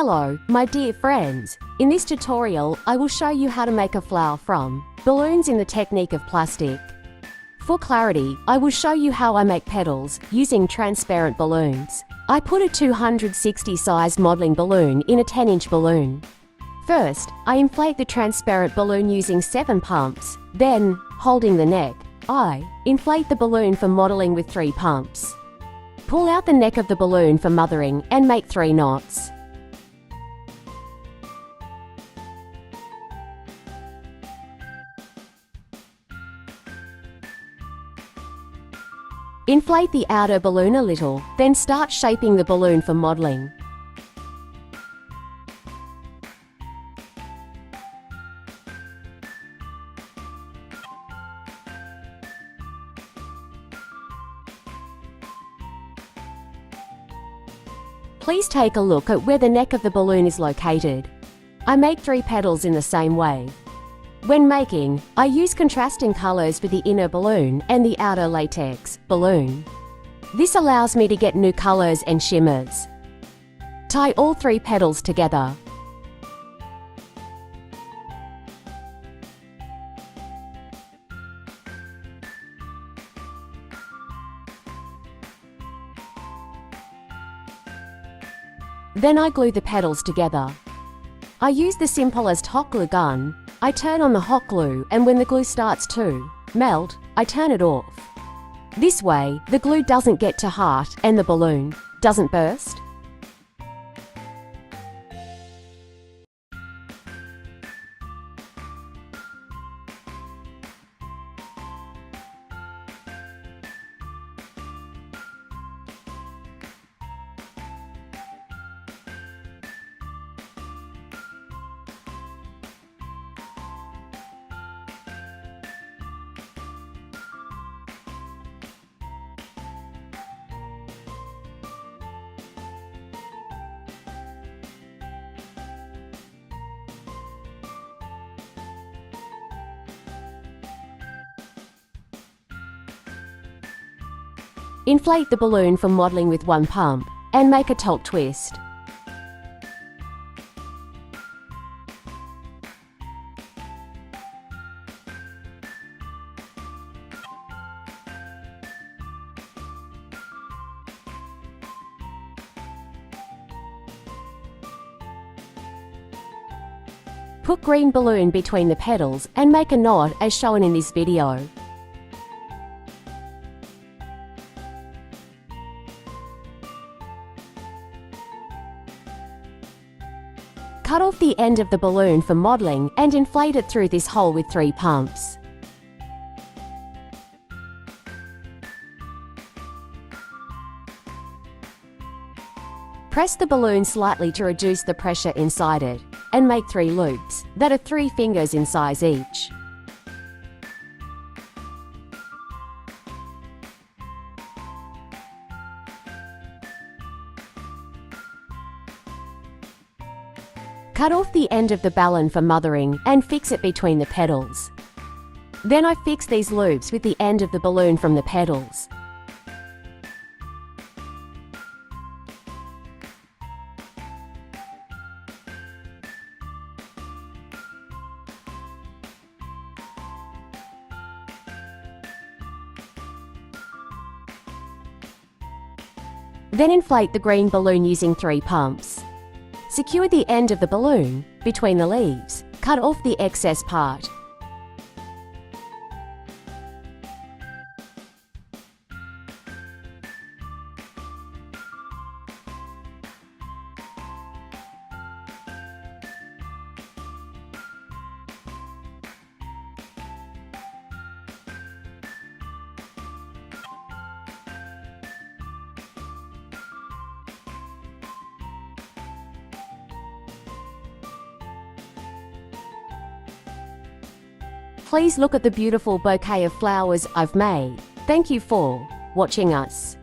Hello, my dear friends. In this tutorial, I will show you how to make a flower from balloons in the technique of plastic. For clarity, I will show you how I make petals using transparent balloons. I put a 260 size modeling balloon in a 10-inch balloon. First, I inflate the transparent balloon using 7 pumps. Then, holding the neck, I inflate the balloon for modeling with 3 pumps. Pull out the neck of the balloon for mothering and make 3 knots. Inflate the outer balloon a little, then start shaping the balloon for modeling. Please take a look at where the neck of the balloon is located. I make 3 petals in the same way. When making, I use contrasting colors for the inner balloon and the outer latex balloon. This allows me to get new colors and shimmers. Tie all 3 petals together. Then I glue the petals together. I use the simplest hot glue gun. I turn on the hot glue, and when the glue starts to melt, I turn it off. This way, the glue doesn't get too hot and the balloon doesn't burst. Inflate the balloon for modeling with 1 pump and make a top twist. Put green balloon between the petals and make a knot as shown in this video. Cut off the end of the balloon for modeling and inflate it through this hole with 3 pumps. Press the balloon slightly to reduce the pressure inside it, and make 3 loops that are 3 fingers in size each. Cut off the end of the balloon for mothering and fix it between the petals. Then I fix these loops with the end of the balloon from the petals. Then inflate the green balloon using 3 pumps. Secure the end of the balloon between the leaves. Cut off the excess part. Please look at the beautiful bouquet of flowers I've made. Thank you for watching us.